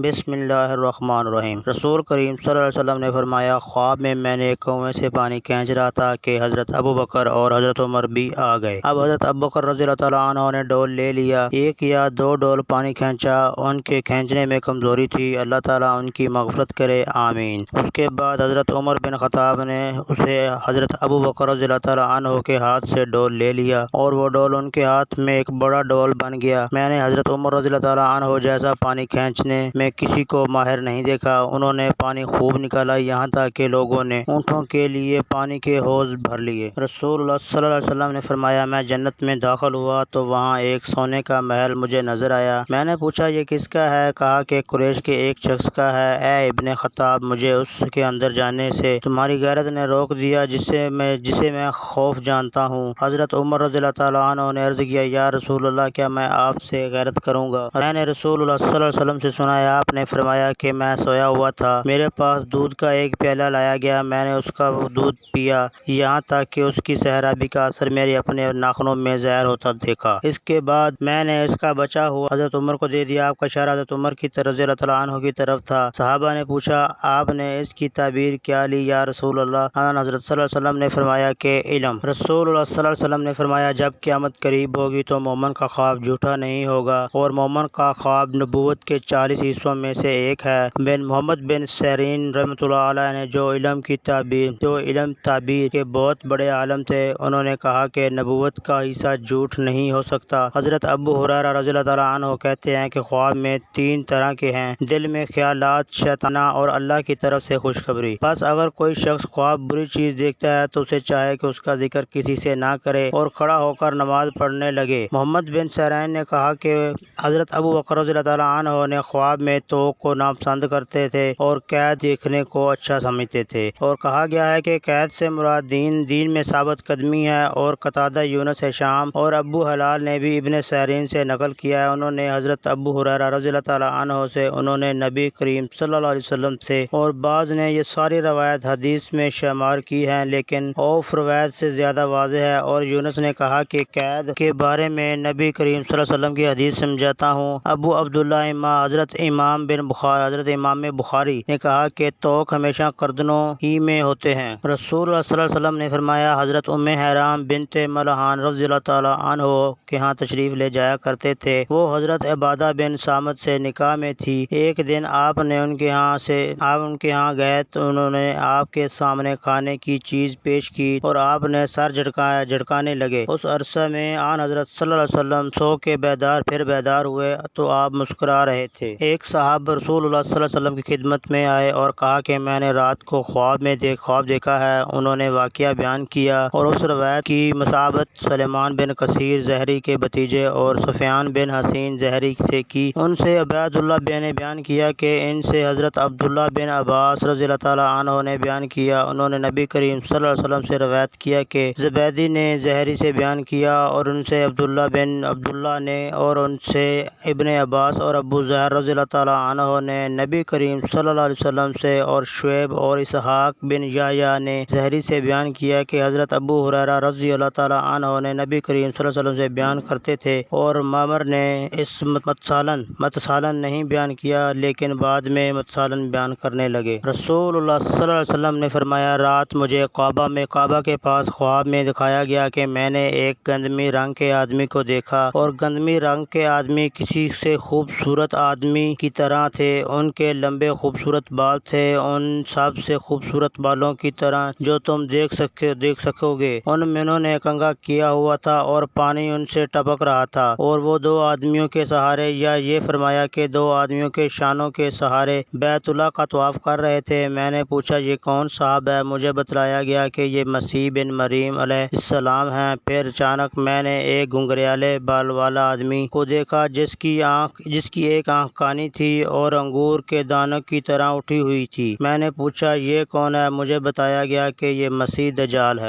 بسم اللہ الرحمن الرحیم۔ رسول کریم صلی اللہ علیہ وسلم نے فرمایا، خواب میں میں نے ایک کنویں سے پانی کھینچ رہا تھا کہ حضرت ابوبکر اور حضرت عمر بھی آ گئے۔ اب حضرت ابوبکر رضی اللہ تعالیٰ عنہ نے ڈول لے لیا، ایک یا دو ڈول پانی کھینچا، ان کے کھینچنے میں کمزوری تھی، اللہ تعالیٰ ان کی مغفرت کرے، آمین۔ اس کے بعد حضرت عمر بن خطاب نے اسے حضرت ابوبکر رضی اللہ تعالیٰ عنہ کے ہاتھ سے ڈول لے لیا اور وہ ڈول ان کے ہاتھ میں ایک بڑا ڈول بن گیا۔ میں نے حضرت عمر رضی اللہ تعالیٰ عنہ جیسا پانی کھینچنے میں کسی کو ماہر نہیں دیکھا، انہوں نے پانی خوب نکالا، یہاں تک کہ لوگوں نے اونٹوں کے لیے پانی کے حوض بھر لیے۔ رسول اللہ صلی اللہ علیہ وسلم نے فرمایا، میں جنت میں داخل ہوا تو وہاں ایک سونے کا محل مجھے نظر آیا۔ میں نے پوچھا، یہ کس کا ہے؟ کہا کہ قریش کے ایک شخص کا ہے۔ اے ابن خطاب، مجھے اس کے اندر جانے سے تمہاری غیرت نے روک دیا جسے میں خوف جانتا ہوں۔ حضرت عمر رضی اللہ تعالیٰ عنہ نے عرض کیا، یا رسول اللہ، کیا میں آپ سے غیرت کروں گا؟ میں نے رسول اللہ صلی اللہ علیہ وسلم سے سنایا، آپ نے فرمایا کہ میں سویا ہوا تھا، میرے پاس دودھ کا ایک پیالہ لایا گیا، میں نے اس کا دودھ پیا یہاں تک کہ اس کی صحرابی کا اثر میرے اپنے ناخنوں میں ظاہر ہوتا دیکھا۔ اس کے بعد میں نے اس کا بچا ہوا حضرت عمر کو دے دیا۔ آپ کا اشارہ حضرت عمر کی رضی اللہ تعالیٰ عنہ کی طرف تھا۔ صحابہ نے پوچھا، آپ نے اس کی تعبیر کیا لی یا رسول اللہ؟ حضرت صلی اللہ علیہ وسلم نے فرمایا کہ علم۔ رسول اللہ صلی اللہ علیہ وسلم نے فرمایا، جب قیامت قریب ہوگی تو مومن کا خواب جھوٹا نہیں ہوگا، اور مومن کا خواب نبوت کے 40 حصوں میں سے ایک ہے۔ محمد بن سیرین رحمۃ اللہ علیہ نے جو علم تعبیر کے بہت بڑے عالم تھے، انہوں نے کہا کہ نبوت کا حصہ جھوٹ نہیں ہو سکتا۔ حضرت ابو ہریرہ رضی اللہ تعالیٰ عنہ کہتے ہیں کہ خواب میں 3 طرح کے ہیں: دل میں خیالات، شیطانہ اور اللہ کی طرف سے خوشخبری۔ بس اگر کوئی شخص خواب بری چیز دیکھتا ہے تو اسے چاہے کہ اس کا ذکر کسی سے نہ کرے اور کھڑا ہو کر نماز پڑھنے لگے۔ محمد بن سیرین نے کہا کہ حضرت ابوبکر رضی اللہ تعالیٰ عنہ نے خواب میں طوق کو ناپسند کرتے تھے اور قید دیکھنے کو اچھا سمجھتے تھے، اور کہا گیا ہے کہ قید سے مراد دین میں ثابت قدمی ہے۔ اور قتادہ، یونس، ہشام اور ابو ہلال نے بھی ابن سیرین سے نقل کیا ہے، انہوں نے حضرت ابو ہریرہ رضی اللہ تعالیٰ عنہ سے، انہوں نے نبی کریم صلی اللہ علیہ وسلم سے، اور بعض نے یہ ساری روایت حدیث میں شمار کی ہیں، لیکن اوف روایت سے زیادہ واضح ہے۔ اور یونس نے کہا کہ قید کے بارے میں نبی کریم صلی اللہ علیہ وسلم کی حدیث سمجھاتا ہوں۔ ابو عبداللہ حضرت امام بخاری نے کہا کہ طوق ہمیشہ گردنوں ہی میں ہوتے ہیں۔ رسول اللہ صلی اللہ علیہ وسلم نے فرمایا، حضرت ام حرام بنت ملحان رضی اللہ تعالیٰ عنہ کے ہاں تشریف لے جایا کرتے تھے، وہ حضرت عبادہ بن صامت سے نکاح میں تھی۔ ایک دن آپ ان کے ہاں گئے تو انہوں نے آپ کے سامنے کھانے کی چیز پیش کی اور آپ نے سر جھٹکانے لگے۔ اس عرصے میں آن حضرت صلی اللہ علیہ وسلم سو کے پھر بیدار ہوئے تو آپ مسکرا رہے تھے۔ ایک صحابی رسول اللہ صلی اللہ علیہ وسلم کی خدمت میں آئے اور کہا کہ میں نے رات کو خواب دیکھا ہے۔ انہوں نے واقعہ بیان کیا اور اس روایت کی مصابت سلیمان بن کثیر زہری کے بھتیجے اور سفیان بن حسین زہری سے کی۔ ان سے عبید اللہ نے بیان کیا کہ ان سے حضرت عبداللہ بن عباس رضی اللہ تعالیٰ عنہ نے بیان کیا، انہوں نے نبی کریم صلی اللہ علیہ وسلم سے روایت کیا کہ زبیدی نے زہری سے بیان کیا، اور ان سے عبداللہ بن عبداللہ نے، اور ان سے ابن عباس اور ابو ظہر رضی اللہ تعالیٰ عنہ نے نبی کریم صلی اللہ علیہ وسلم سے، اور شعیب اور اسحاق بن یحییٰ نے زہری سے بیان کیا کہ حضرت ابو ہریرہ رضی اللہ تعالیٰ عنہ نے نبی کریم صلی اللہ علیہ وسلم سے بیان کرتے تھے، اور معمر نے اس متصالن نہیں بیان کیا، لیکن بعد میں متصالن بیان کرنے لگے۔ رسول اللہ صلی اللہ علیہ وسلم نے فرمایا، رات مجھے کعبہ کے پاس خواب میں دکھایا گیا کہ میں نے ایک گندمی رنگ کے آدمی کو دیکھا، اور گندمی رنگ کے آدمی کسی سے خوبصورت آدمی کی طرح تھے، ان کے لمبے خوبصورت بال تھے، ان سب سے خوبصورت بالوں کی طرح جو تم دیکھ سکو گے۔ انہوں نے کنگھا کیا ہوا تھا اور پانی ان سے ٹپک رہا تھا، اور وہ 2 آدمیوں کے سہارے، یا یہ فرمایا کہ 2 آدمیوں کے شانوں کے سہارے بیت اللہ کا طواف کر رہے تھے۔ میں نے پوچھا، یہ کون صاحب ہے؟ مجھے بتلایا گیا کہ یہ مسیح بن مریم علیہ السلام ہیں۔ پھر اچانک میں نے ایک گھنگریالے بال والا آدمی کو دیکھا جس کی ایک آنکھ کانی تھی اور انگور کے دانوں کی طرح اٹھی ہوئی تھی۔ میں نے پوچھا، یہ کون ہے؟ مجھے بتایا گیا کہ یہ مسیح دجال ہے۔